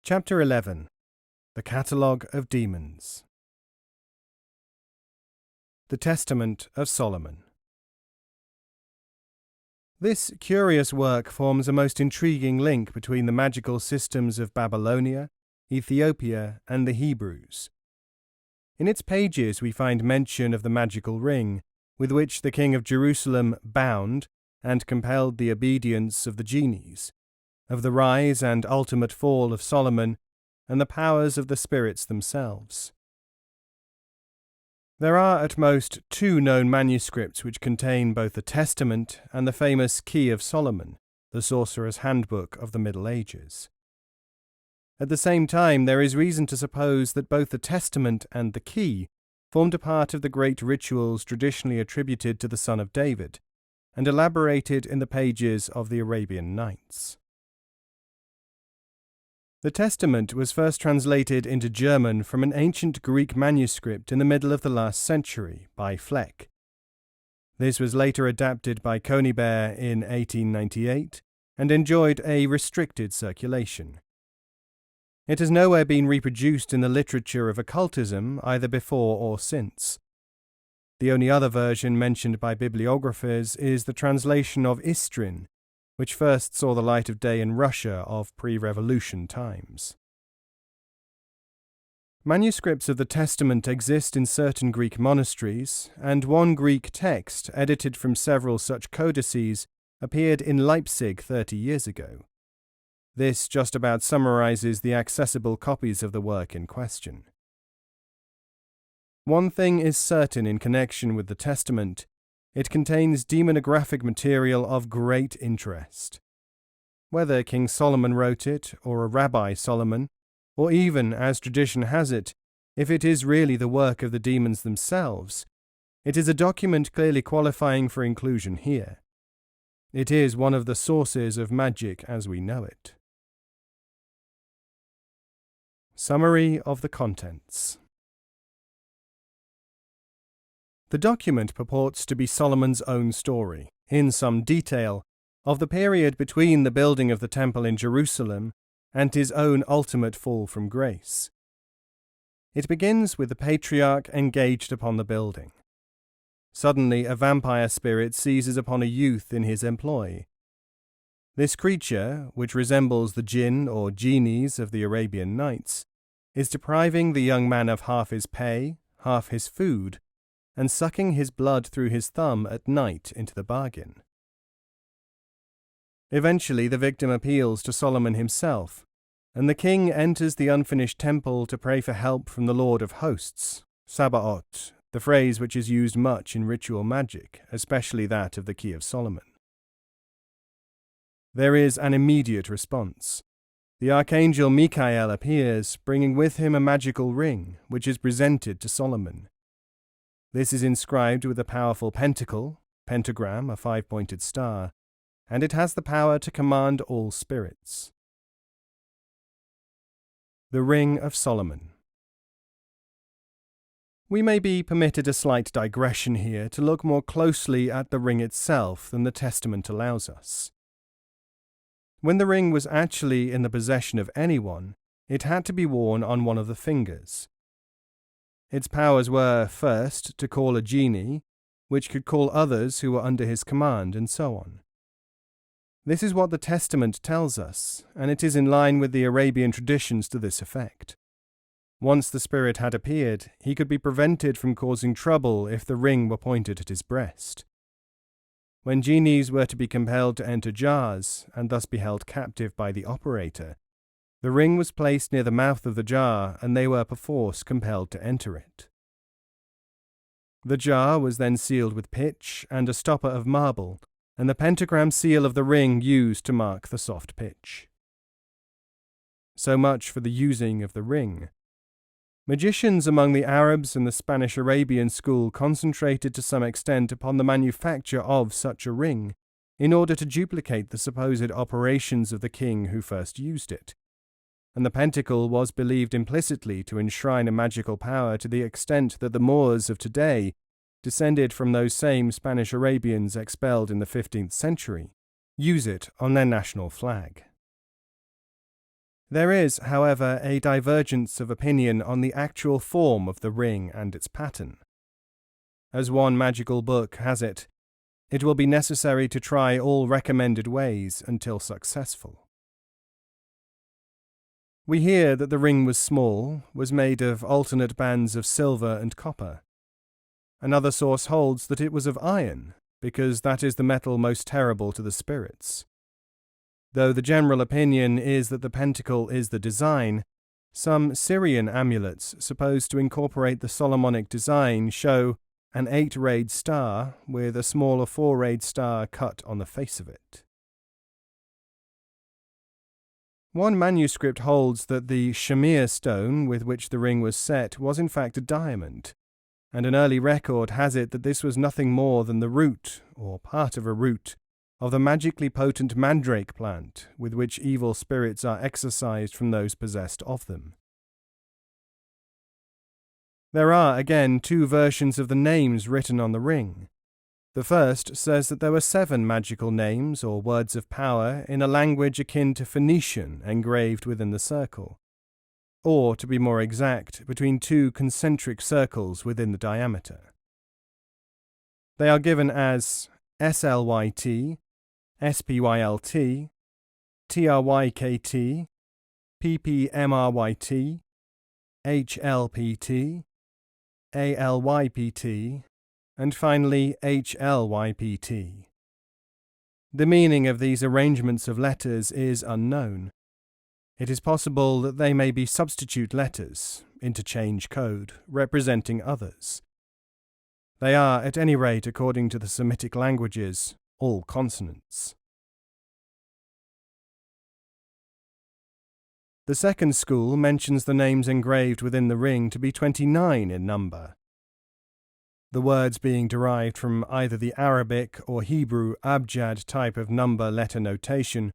Chapter 11. The Catalogue of Demons. The Testament of Solomon. This curious work forms a most intriguing link between the magical systems of Babylonia, Ethiopia, and the Hebrews. In its pages we find mention of the magical ring, with which the king of Jerusalem bound and compelled the obedience of the genies, of the rise and ultimate fall of Solomon, and the powers of the spirits themselves. There are at most 2 known manuscripts which contain both the Testament and the famous Key of Solomon, the sorcerer's handbook of the Middle Ages. At the same time, there is reason to suppose that both the Testament and the Key formed a part of the great rituals traditionally attributed to the son of David, and elaborated in the pages of the Arabian Nights. The Testament was first translated into German from an ancient Greek manuscript in the middle of the last century by Fleck. This was later adapted by Conybeare in 1898 and enjoyed a restricted circulation. It has nowhere been reproduced in the literature of occultism either before or since. The only other version mentioned by bibliographers is the translation of Istrin, which first saw the light of day in Russia of pre-revolution times. Manuscripts of the Testament exist in certain Greek monasteries, and one Greek text, edited from several such codices, appeared in Leipzig 30 years ago. This just about summarizes the accessible copies of the work in question. One thing is certain in connection with the Testament: it contains demonographic material of great interest. Whether King Solomon wrote it, or a Rabbi Solomon, or even, as tradition has it, if it is really the work of the demons themselves, it is a document clearly qualifying for inclusion here. It is one of the sources of magic as we know it. Summary of the contents. The document purports to be Solomon's own story, in some detail, of the period between the building of the temple in Jerusalem and his own ultimate fall from grace. It begins with the patriarch engaged upon the building. Suddenly, a vampire spirit seizes upon a youth in his employ. This creature, which resembles the jinn or genies of the Arabian Nights, is depriving the young man of half his pay, half his food, and sucking his blood through his thumb at night into the bargain. Eventually the victim appeals to Solomon himself, and the king enters the unfinished temple to pray for help from the Lord of Hosts, Sabaoth, the phrase which is used much in ritual magic, especially that of the Key of Solomon. There is an immediate response. The archangel Michael appears, bringing with him a magical ring, which is presented to Solomon. This is inscribed with a powerful pentagram, a 5-pointed star, and it has the power to command all spirits. The Ring of Solomon. We may be permitted a slight digression here to look more closely at the ring itself than the Testament allows us. When the ring was actually in the possession of anyone, it had to be worn on one of the fingers. Its powers were, first, to call a genie, which could call others who were under his command, and so on. This is what the Testament tells us, and it is in line with the Arabian traditions to this effect. Once the spirit had appeared, he could be prevented from causing trouble if the ring were pointed at his breast. When genies were to be compelled to enter jars, and thus be held captive by the operator, the ring was placed near the mouth of the jar, and they were perforce compelled to enter it. The jar was then sealed with pitch and a stopper of marble, and the pentagram seal of the ring used to mark the soft pitch. So much for the using of the ring. Magicians among the Arabs and the Spanish-Arabian school concentrated to some extent upon the manufacture of such a ring, in order to duplicate the supposed operations of the king who first used it. And the pentacle was believed implicitly to enshrine a magical power to the extent that the Moors of today, descended from those same Spanish Arabians expelled in the 15th century, use it on their national flag. There is, however, a divergence of opinion on the actual form of the ring and its pattern. As one magical book has it, it will be necessary to try all recommended ways until successful. We hear that the ring was small, was made of alternate bands of silver and copper. Another source holds that it was of iron, because that is the metal most terrible to the spirits. Though the general opinion is that the pentacle is the design, some Syrian amulets supposed to incorporate the Solomonic design show an 8-rayed star with a smaller 4-rayed star cut on the face of it. One manuscript holds that the shamir stone with which the ring was set was in fact a diamond, and an early record has it that this was nothing more than the root, or part of a root, of the magically potent mandrake plant with which evil spirits are exorcised from those possessed of them. There are, again, 2 versions of the names written on the ring. The first says that there were 7 magical names or words of power in a language akin to Phoenician engraved within the circle, or, to be more exact, between 2 concentric circles within the diameter. They are given as SLYT, SPYLT, TRYKT, PPMRYT, HLPT, ALYPT, and finally HLYPT. The meaning of these arrangements of letters is unknown. It is possible that they may be substitute letters, interchange code, representing others. They are, at any rate, according to the Semitic languages, all consonants. The second school mentions the names engraved within the ring to be 29 in number, the words being derived from either the Arabic or Hebrew abjad type of number-letter notation,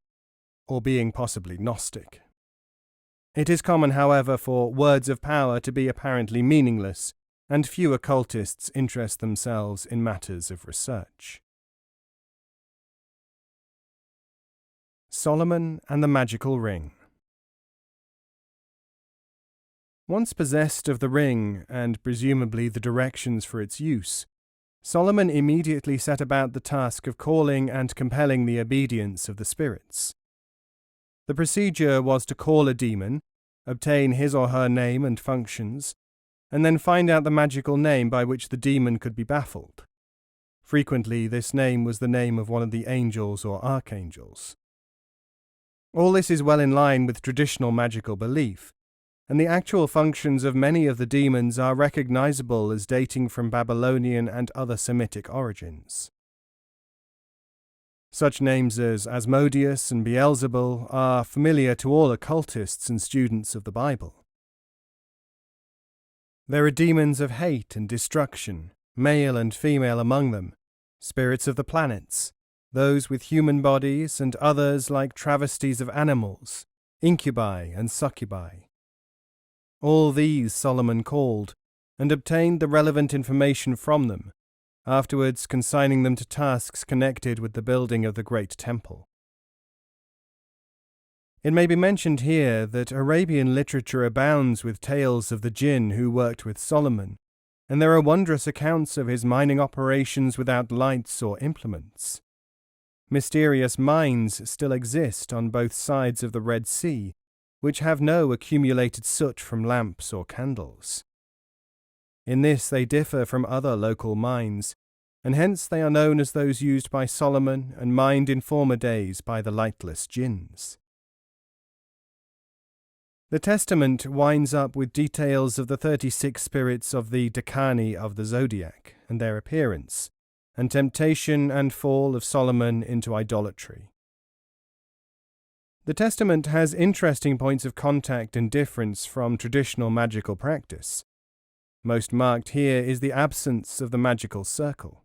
or being possibly Gnostic. It is common, however, for words of power to be apparently meaningless, and few occultists interest themselves in matters of research. Solomon and the Magical Ring. Once possessed of the ring, and presumably the directions for its use, Solomon immediately set about the task of calling and compelling the obedience of the spirits. The procedure was to call a demon, obtain his or her name and functions, and then find out the magical name by which the demon could be baffled. Frequently, this name was the name of one of the angels or archangels. All this is well in line with traditional magical belief, and the actual functions of many of the demons are recognizable as dating from Babylonian and other Semitic origins. Such names as Asmodeus and Beelzebub are familiar to all occultists and students of the Bible. There are demons of hate and destruction, male and female among them, spirits of the planets, those with human bodies and others like travesties of animals, incubi and succubi. All these Solomon called, and obtained the relevant information from them, afterwards consigning them to tasks connected with the building of the great temple. It may be mentioned here that Arabian literature abounds with tales of the jinn who worked with Solomon, and there are wondrous accounts of his mining operations without lights or implements. Mysterious mines still exist on both sides of the Red Sea, which have no accumulated soot from lamps or candles. In this they differ from other local mines, and hence they are known as those used by Solomon and mined in former days by the lightless jinns. The Testament winds up with details of the 36 spirits of the Decani of the zodiac and their appearance, and temptation and fall of Solomon into idolatry. The Testament has interesting points of contact and difference from traditional magical practice. Most marked here is the absence of the magical circle.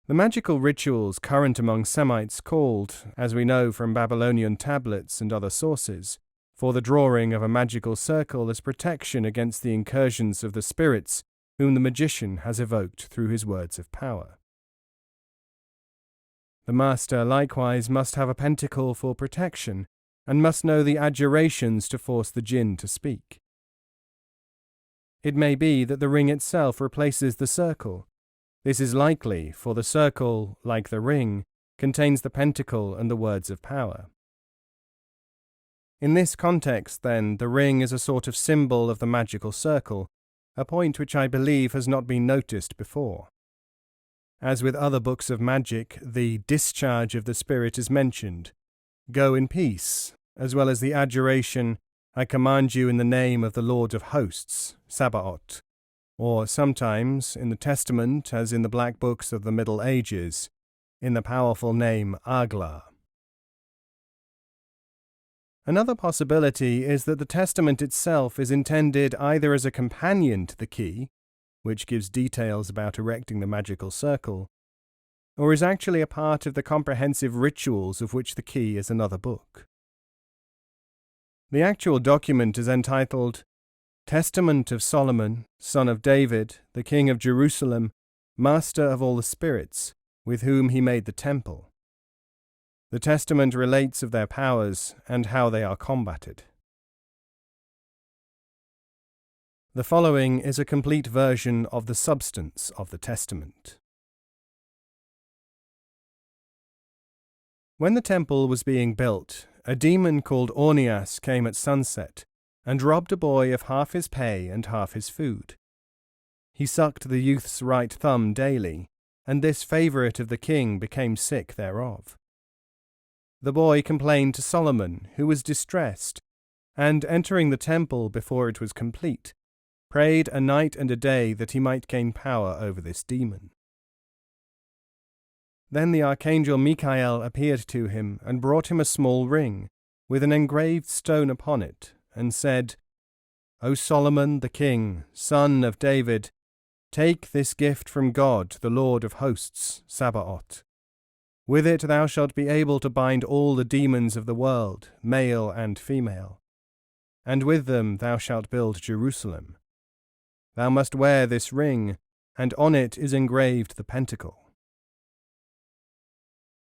The magical rituals current among Semites called, as we know from Babylonian tablets and other sources, for the drawing of a magical circle as protection against the incursions of the spirits whom the magician has evoked through his words of power. The master likewise must have a pentacle for protection, and must know the adjurations to force the jinn to speak. It may be that the ring itself replaces the circle. This is likely, for the circle, like the ring, contains the pentacle and the words of power. In this context, then, the ring is a sort of symbol of the magical circle, a point which I believe has not been noticed before. As with other books of magic, the discharge of the spirit is mentioned, "Go in peace," as well as the adjuration, "I command you in the name of the Lord of Hosts," Sabaoth, or sometimes, in the Testament, as in the Black Books of the Middle Ages, in the powerful name Agla. Another possibility is that the Testament itself is intended either as a companion to the key, which gives details about erecting the magical circle, or is actually a part of the comprehensive rituals of which the key is another book. The actual document is entitled Testament of Solomon, son of David, the king of Jerusalem, master of all the spirits, with whom he made the temple. The testament relates of their powers and how they are combated. The following is a complete version of the substance of the testament. When the temple was being built, a demon called Ornias came at sunset and robbed a boy of half his pay and half his food. He sucked the youth's right thumb daily, and this favourite of the king became sick thereof. The boy complained to Solomon, who was distressed, and entering the temple before it was complete, prayed a night and a day that he might gain power over this demon. Then the archangel Michael appeared to him and brought him a small ring, with an engraved stone upon it, and said, "O Solomon the king, son of David, take this gift from God, the Lord of hosts, Sabaoth. With it thou shalt be able to bind all the demons of the world, male and female. And with them thou shalt build Jerusalem. Thou must wear this ring, and on it is engraved the pentacle."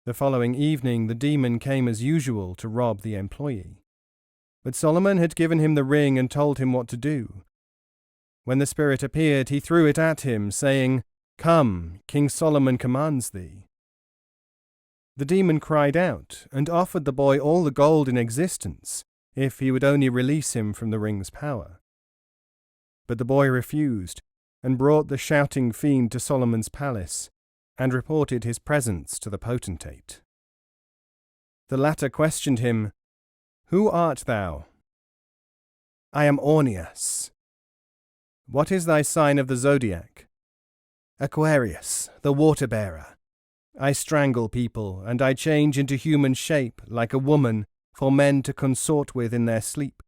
The following evening the demon came as usual to rob the employee. But Solomon had given him the ring and told him what to do. When the spirit appeared, he threw it at him, saying, "Come, King Solomon commands thee." The demon cried out, and offered the boy all the gold in existence, if he would only release him from the ring's power. But the boy refused, and brought the shouting fiend to Solomon's palace, and reported his presence to the potentate. The latter questioned him, "Who art thou?" "I am Ornias." "What is thy sign of the zodiac?" "Aquarius, the water-bearer. I strangle people, and I change into human shape, like a woman, for men to consort with in their sleep.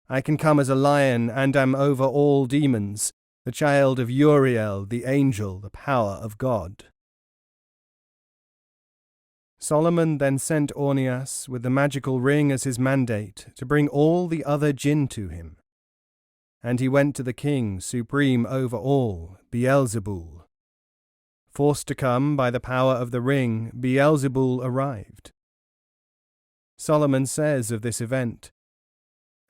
I can come as a lion, and am over all demons, the child of Uriel, the angel, the power of God." Solomon then sent Ornias, with the magical ring as his mandate, to bring all the other jinn to him. And he went to the king, supreme over all, Beelzebub. Forced to come by the power of the ring, Beelzebub arrived. Solomon says of this event,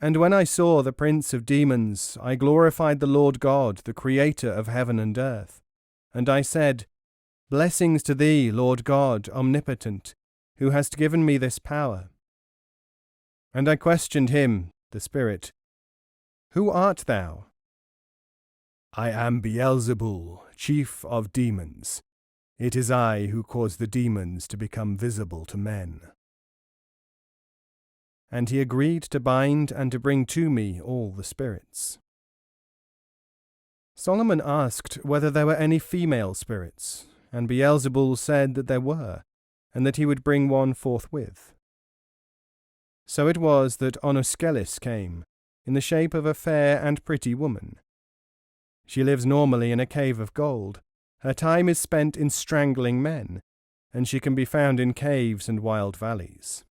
"And when I saw the prince of demons, I glorified the Lord God, the creator of heaven and earth. And I said, Blessings to thee, Lord God, omnipotent, who hast given me this power. And I questioned him, the spirit, Who art thou? I am Beelzebub, chief of demons. It is I who cause the demons to become visible to men. And he agreed to bind and to bring to me all the spirits. Solomon asked whether there were any female spirits, and Beelzebub said that there were, and that he would bring one forthwith. So it was that Onoskelis came, in the shape of a fair and pretty woman. She lives normally in a cave of gold. Her time is spent in strangling men, and she can be found in caves and wild valleys.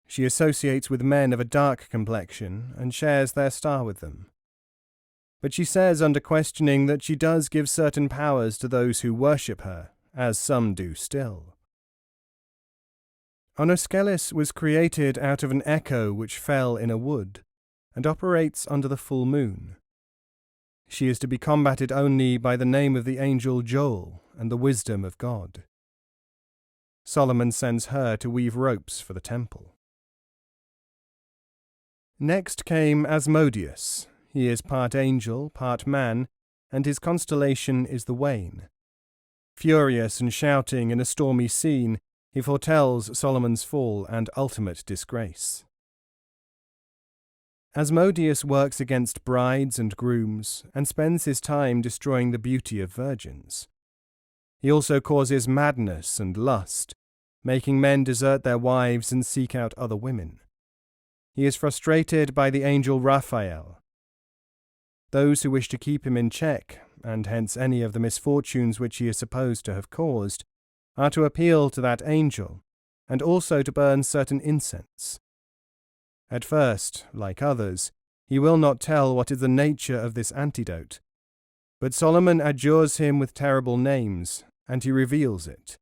She associates with men of a dark complexion and shares their star with them. But she says under questioning that she does give certain powers to those who worship her, as some do still. Onoscelis was created out of an echo which fell in a wood, and operates under the full moon. She is to be combated only by the name of the angel Joel and the wisdom of God. Solomon sends her to weave ropes for the temple. Next came Asmodeus. He is part angel, part man, and his constellation is the Wain. Furious and shouting in a stormy scene, he foretells Solomon's fall and ultimate disgrace. Asmodeus works against brides and grooms and spends his time destroying the beauty of virgins. He also causes madness and lust, making men desert their wives and seek out other women. He is frustrated by the angel Raphael. Those who wish to keep him in check, and hence any of the misfortunes which he is supposed to have caused, are to appeal to that angel, and also to burn certain incense. At first, like others, he will not tell what is the nature of this antidote, but Solomon adjures him with terrible names, and he reveals it.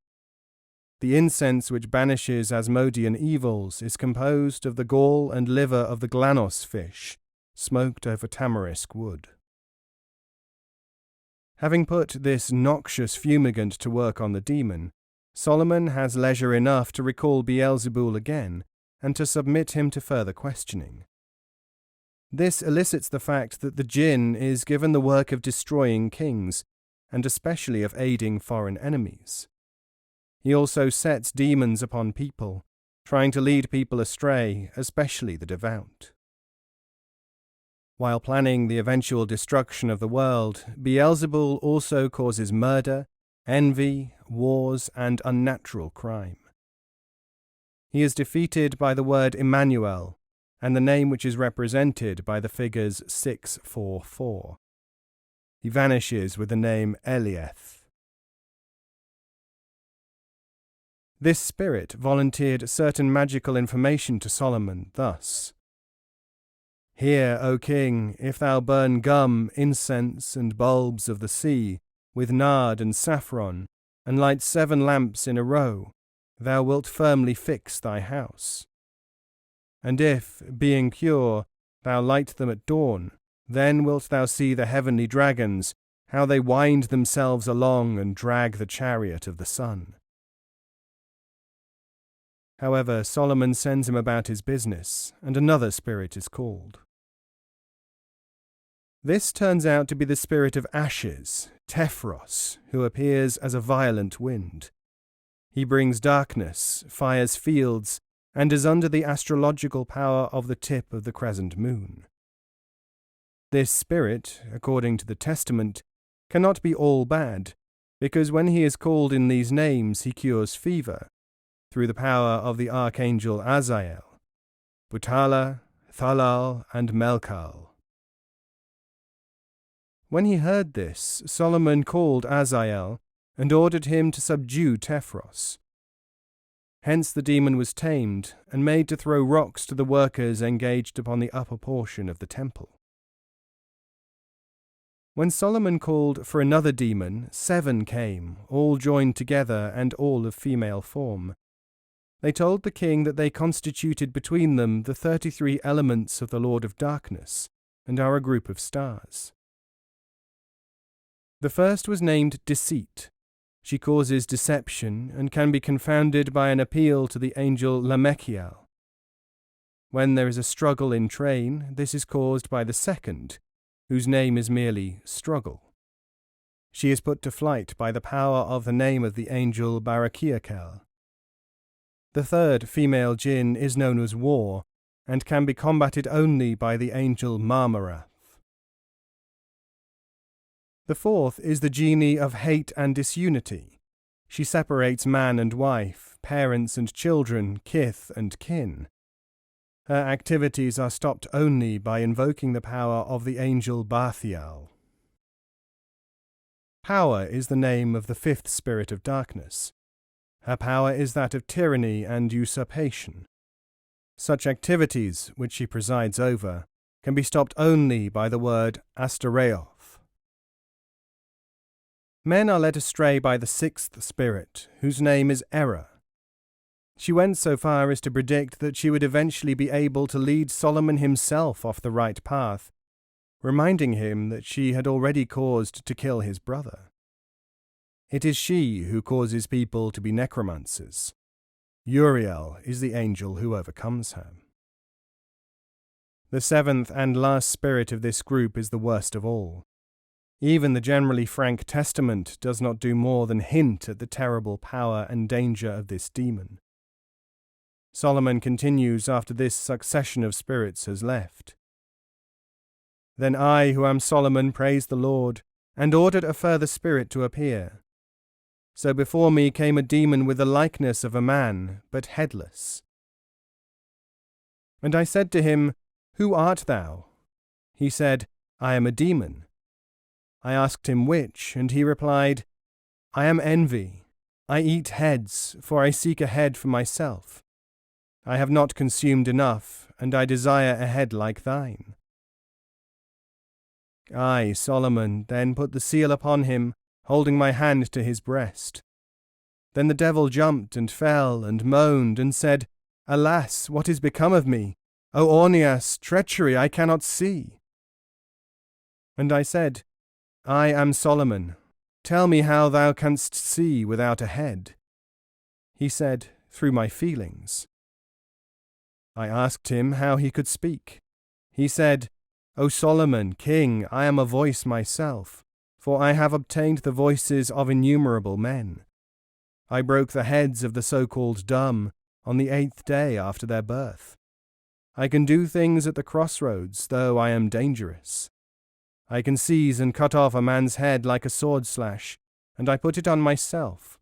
The incense which banishes Asmodean evils is composed of the gall and liver of the glanos fish, smoked over tamarisk wood. Having put this noxious fumigant to work on the demon, Solomon has leisure enough to recall Beelzebub again, and to submit him to further questioning. This elicits the fact that the jinn is given the work of destroying kings, and especially of aiding foreign enemies. He also sets demons upon people, trying to lead people astray, especially the devout. While planning the eventual destruction of the world, Beelzebub also causes murder, envy, wars, and unnatural crime. He is defeated by the word Emmanuel, and the name which is represented by the figures 644. He vanishes with the name Elieth. This spirit volunteered certain magical information to Solomon thus: "Hear, O king, if thou burn gum, incense, and bulbs of the sea, with nard and saffron, and light 7 lamps in a row, thou wilt firmly fix thy house. And if, being pure, thou light them at dawn, then wilt thou see the heavenly dragons, how they wind themselves along and drag the chariot of the sun." However, Solomon sends him about his business, and another spirit is called. This turns out to be the spirit of ashes, Tephros, who appears as a violent wind. He brings darkness, fires fields, and is under the astrological power of the tip of the crescent moon. This spirit, according to the Testament, cannot be all bad, because when he is called in these names he cures fever, through the power of the archangel Azael, Butala, Thalal, and Melkal. When he heard this, Solomon called Azael and ordered him to subdue Tephros. Hence the demon was tamed and made to throw rocks to the workers engaged upon the upper portion of the temple. When Solomon called for another demon, 7 came, all joined together and all of female form. They told the king that they constituted between them the 33 elements of the Lord of Darkness, and are a group of stars. The first was named Deceit. She causes deception, and can be confounded by an appeal to the angel Lamechiel. When there is a struggle in train, this is caused by the second, whose name is merely Struggle. She is put to flight by the power of the name of the angel Barachiakel. The third female jinn is known as War, and can be combated only by the angel Marmarath. The fourth is the Genie of Hate and Disunity. She separates man and wife, parents and children, kith and kin. Her activities are stopped only by invoking the power of the angel Bathial. Power is the name of the 5th spirit of darkness. Her power is that of tyranny and usurpation. Such activities, which she presides over, can be stopped only by the word Astareoth. Men are led astray by the 6th spirit, whose name is Error. She went so far as to predict that she would eventually be able to lead Solomon himself off the right path, reminding him that she had already caused to kill his brother. It is she who causes people to be necromancers. Uriel is the angel who overcomes her. The seventh and last spirit of this group is the worst of all. Even the generally frank Testament does not do more than hint at the terrible power and danger of this demon. Solomon continues after this succession of spirits has left. Then I, who am Solomon, praised the Lord, and ordered a further spirit to appear. So before me came a demon with the likeness of a man, but headless. And I said to him, Who art thou? He said, I am a demon. I asked him which, and he replied, I am envy. I eat heads, for I seek a head for myself. I have not consumed enough, and I desire a head like thine. I, Solomon, then put the seal upon him, holding my hand to his breast. Then the devil jumped and fell and moaned and said, Alas, what is become of me? O Orneas, treachery I cannot see. And I said, I am Solomon. Tell me how thou canst see without a head. He said, Through my feelings. I asked him how he could speak. He said, O Solomon, king, I am a voice myself, for I have obtained the voices of innumerable men. I broke the heads of the so-called dumb on the 8th day after their birth. I can do things at the crossroads, though I am dangerous. I can seize and cut off a man's head like a sword slash, and I put it on myself.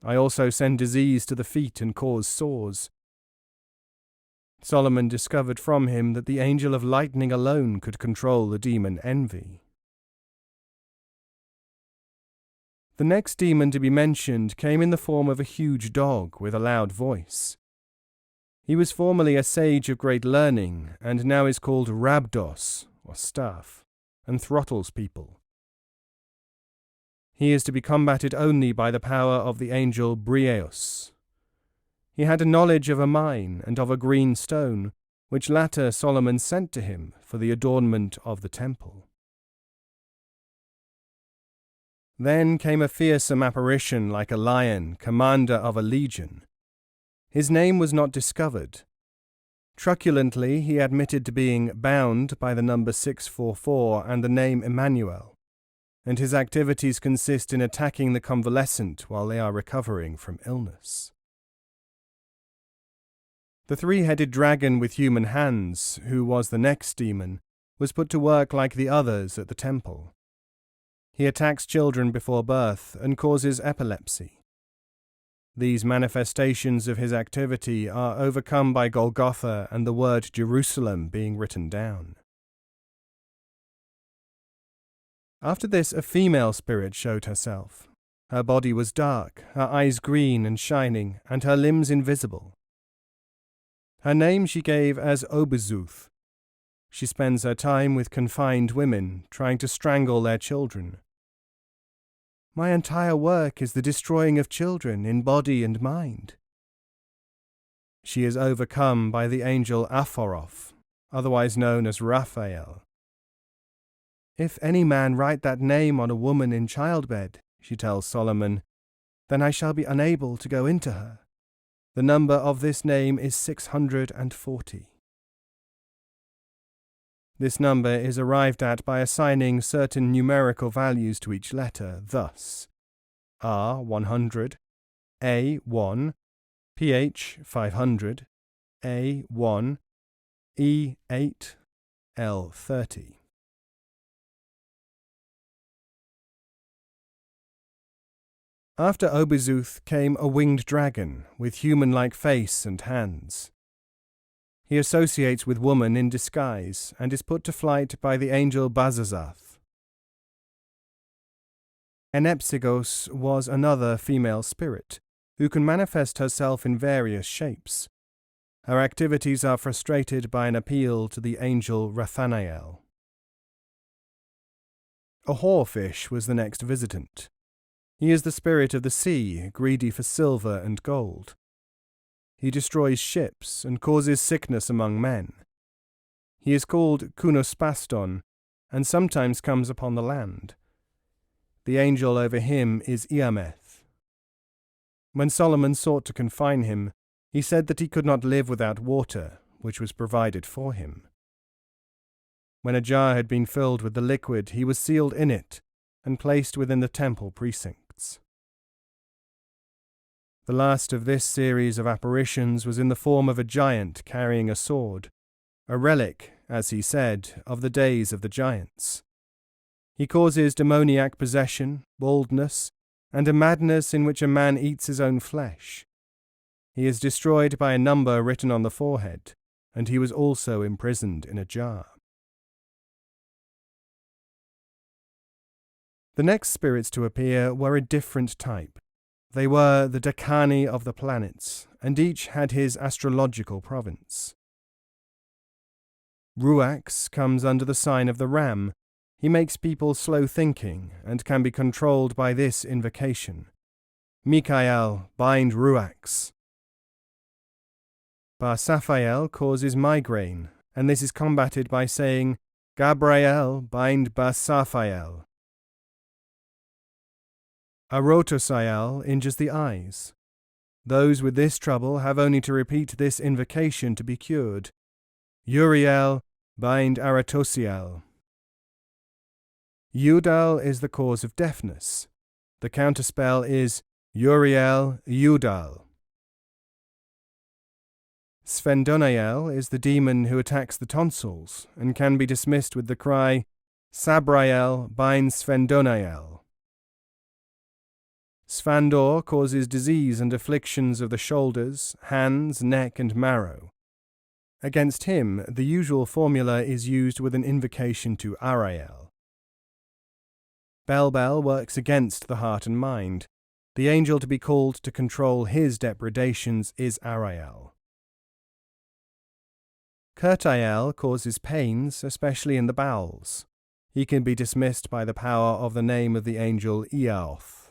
I also send disease to the feet and cause sores. Solomon discovered from him that the angel of lightning alone could control the demon envy. The next demon to be mentioned came in the form of a huge dog with a loud voice. He was formerly a sage of great learning, and now is called Rabdos, or staff, and throttles people. He is to be combated only by the power of the angel Briaeus. He had a knowledge of a mine and of a green stone, which latter Solomon sent to him for the adornment of the temple. Then came a fearsome apparition like a lion, commander of a legion. His name was not discovered. Truculently he admitted to being bound by the number 644 and the name Emmanuel, and his activities consist in attacking the convalescent while they are recovering from illness. The three-headed dragon with human hands, who was the next demon, was put to work like the others at the temple. He attacks children before birth and causes epilepsy. These manifestations of his activity are overcome by Golgotha and the word Jerusalem being written down. After this, a female spirit showed herself. Her body was dark, her eyes green and shining, and her limbs invisible. Her name she gave as Obezuth. She spends her time with confined women, trying to strangle their children. My entire work is the destroying of children in body and mind. She is overcome by the angel Aphoroth, otherwise known as Raphael. If any man write that name on a woman in childbed, she tells Solomon, then I shall be unable to go into her. The number of this name is 640. This number is arrived at by assigning certain numerical values to each letter, thus R 100, A 1, PH 500, A 1, E 8, L 30. After Obezuth came a winged dragon with human-like face and hands. He associates with woman in disguise and is put to flight by the angel Bazazath. Enepsigos was another female spirit, who can manifest herself in various shapes. Her activities are frustrated by an appeal to the angel Rathanael. A whorefish was the next visitant. He is the spirit of the sea, greedy for silver and gold. he destroys ships and causes sickness among men. He is called Kunospaston, and sometimes comes upon the land. The angel over him is Iameth. When Solomon sought to confine him, he said that he could not live without water, which was provided for him. When a jar had been filled with the liquid, he was sealed in it and placed within the temple precincts. The last of this series of apparitions was in the form of a giant carrying a sword, a relic, as he said, of the days of the giants. He causes demoniac possession, baldness, and a madness in which a man eats his own flesh. He is destroyed by a number written on the forehead, and he was also imprisoned in a jar. The next spirits to appear were a different type. They were the decani of the planets, and each had his astrological province. Ruax comes under the sign of the ram. He makes people slow thinking, and can be controlled by this invocation. Mikael, bind Ruax. Bar-Saphael causes migraine, and this is combated by saying, Gabriel, bind Bar-Saphael. Arotosiel injures the eyes. Those with this trouble have only to repeat this invocation to be cured. Uriel, bind Aratosiel. Udal is the cause of deafness. The counterspell is Uriel Udal. Svendonael is the demon who attacks the tonsils and can be dismissed with the cry, Sabrael, bind Svendonael. Svandor causes disease and afflictions of the shoulders, hands, neck, and marrow. Against him, the usual formula is used with an invocation to Arael. Belbel works against the heart and mind. The angel to be called to control his depredations is Arael. Curtael causes pains, especially in the bowels. He can be dismissed by the power of the name of the angel Eaoth.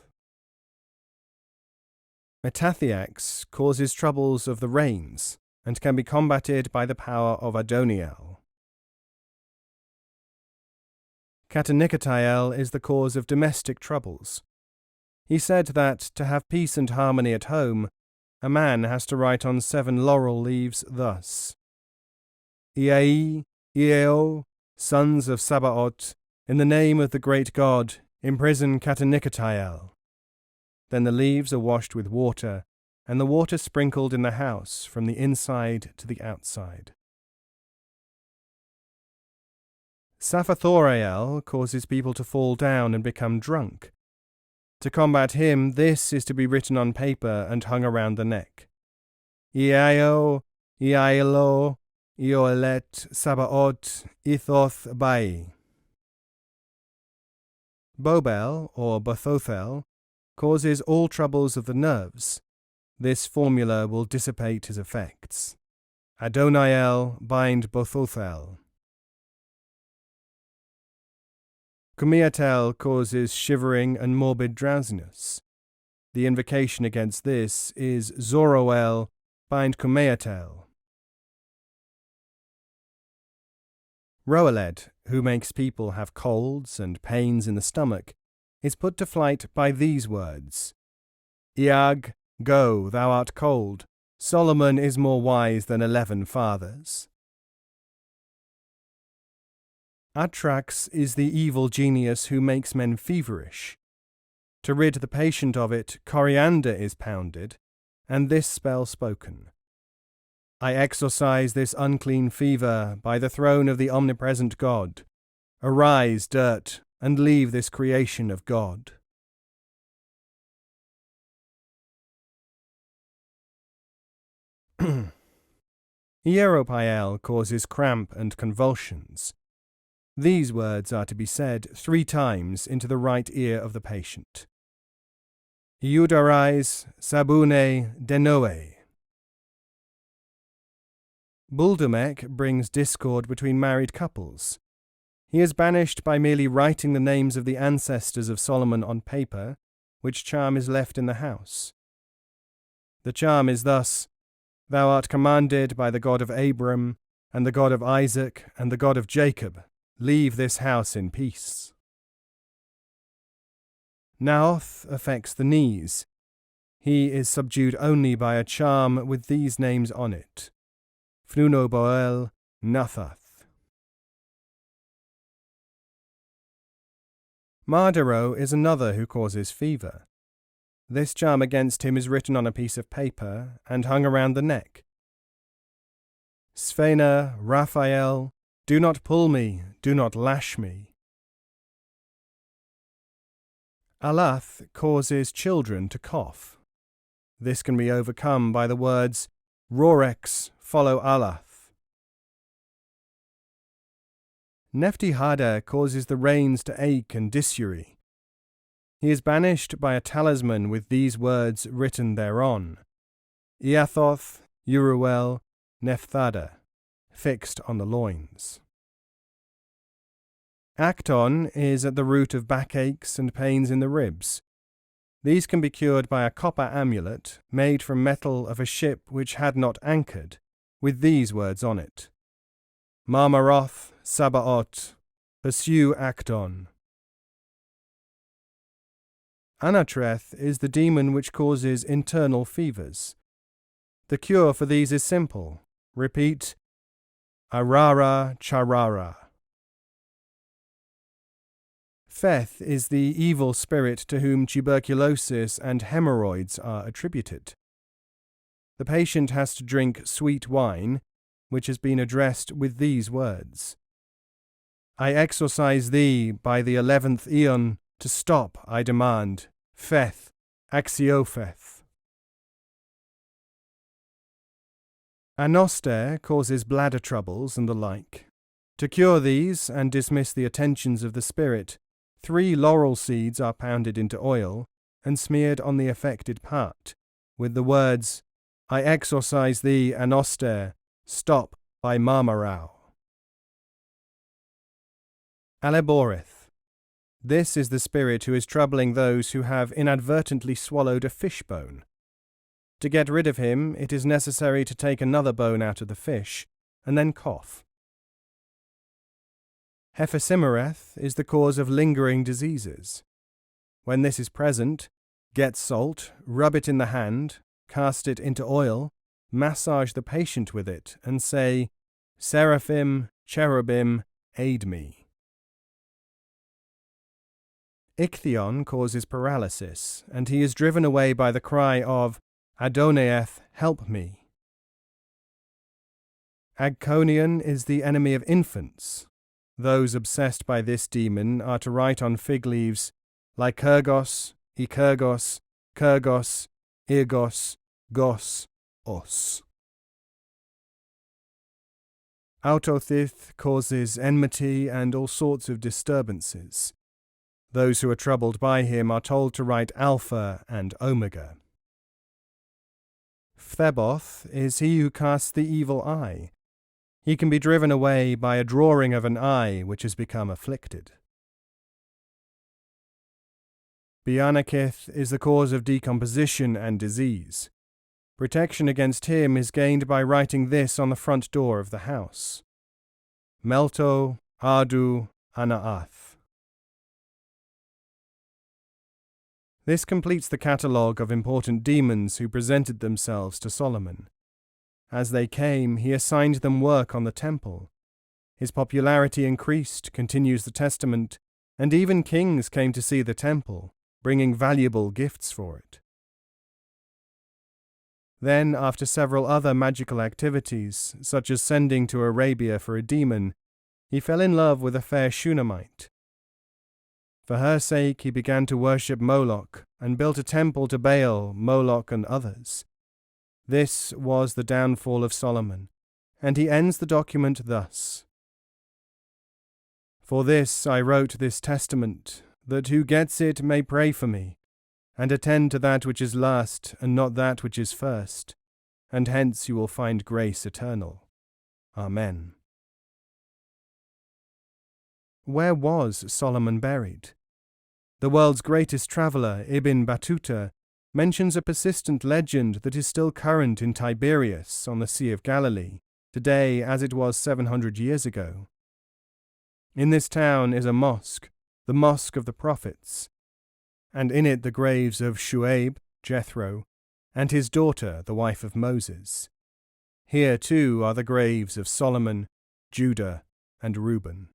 Metathiax causes troubles of the reins, and can be combated by the power of Adoniel. Katanikatael is the cause of domestic troubles. He said that, to have peace and harmony at home, a man has to write on 7 laurel leaves thus: Iai, Ieo, sons of Sabaoth, in the name of the great God, imprison Katanikatael. Then the leaves are washed with water, and the water sprinkled in the house from the inside to the outside. Saphathorael causes people to fall down and become drunk. To combat him, this is to be written on paper and hung around the neck. Iaio, Iailo, Ioelet, Sabaoth, Ithoth, Bai. Bobel, or Bathothel, causes all troubles of the nerves. This formula will dissipate his effects. Adoniel, bind Bathothel. Kumiatel causes shivering and morbid drowsiness. The invocation against this is Zoroel, bind Kumiatel. Roeled, who makes people have colds and pains in the stomach, is put to flight by these words: Iag, go, thou art cold. Solomon is more wise than 11 fathers. Atrax is the evil genius who makes men feverish. To rid the patient of it, coriander is pounded, and this spell spoken: I exorcise this unclean fever by the throne of the omnipresent God. Arise, dirt, and leave this creation of God. Hieropael causes cramp and convulsions. These words are to be said 3 times into the right ear of the patient. Eudarais, sabune, denoe. Buldumek brings discord between married couples. He is banished by merely writing the names of the ancestors of Solomon on paper, which charm is left in the house. The charm is thus: Thou art commanded by the God of Abram, and the God of Isaac, and the God of Jacob, leave this house in peace. Naoth affects the knees. He is subdued only by a charm with these names on it: Fnunoboel, Nathath. Mardero is another who causes fever. This charm against him is written on a piece of paper and hung around the neck. Sphena, Raphael, do not pull me, do not lash me. Alath causes children to cough. This can be overcome by the words, Rorex, follow Alath. Neftihada causes the reins to ache and dysury. He is banished by a talisman with these words written thereon: Iathoth, Uruel, Nephthada, fixed on the loins. Acton is at the root of backaches and pains in the ribs. These can be cured by a copper amulet made from metal of a ship which had not anchored, with these words on it: Marmaroth, Sabaoth, pursue Acton. Anatreth is the demon which causes internal fevers. The cure for these is simple. Repeat, Arara Charara. Pheth is the evil spirit to whom tuberculosis and hemorrhoids are attributed. The patient has to drink sweet wine, which has been addressed with these words: I exorcise thee by the 11th aeon. To stop, I demand, Pheth, Axiopheth. Anoster causes bladder troubles and the like. To cure these and dismiss the attentions of the spirit, 3 laurel seeds are pounded into oil and smeared on the affected part, with the words, I exorcise thee, Anoster, stop by Marmarau. Aleboreth. This is the spirit who is troubling those who have inadvertently swallowed a fish bone. To get rid of him, it is necessary to take another bone out of the fish, and then cough. Hephesimereth is the cause of lingering diseases. When this is present, get salt, rub it in the hand, cast it into oil, massage the patient with it, and say, Seraphim, cherubim, aid me. Ichthion causes paralysis, and he is driven away by the cry of, Adonaieth, help me. Agconion is the enemy of infants. Those obsessed by this demon are to write on fig leaves, Lycurgos, Icurgos, Kurgos, Irgos, Gos, Os. Autothith causes enmity and all sorts of disturbances. Those who are troubled by him are told to write Alpha and Omega. Phtheboth is he who casts the evil eye. He can be driven away by a drawing of an eye which has become afflicted. Beanakith is the cause of decomposition and disease. Protection against him is gained by writing this on the front door of the house: Melto, Adu, Anaath. This completes the catalogue of important demons who presented themselves to Solomon. As they came, he assigned them work on the temple. His popularity increased, continues the testament, and even kings came to see the temple, bringing valuable gifts for it. Then, after several other magical activities, such as sending to Arabia for a demon, he fell in love with a fair Shunammite. For her sake he began to worship Moloch, and built a temple to Baal, Moloch, and others. This was the downfall of Solomon, and he ends the document thus: For this I wrote this testament, that who gets it may pray for me, and attend to that which is last, and not that which is first, and hence you will find grace eternal. Amen. Where was Solomon buried? The world's greatest traveller, Ibn Battuta, mentions a persistent legend that is still current in Tiberias on the Sea of Galilee, today as it was 700 years ago. In this town is a mosque, the Mosque of the Prophets, and in it the graves of Shuaib, Jethro, and his daughter, the wife of Moses. Here, too, are the graves of Solomon, Judah, and Reuben.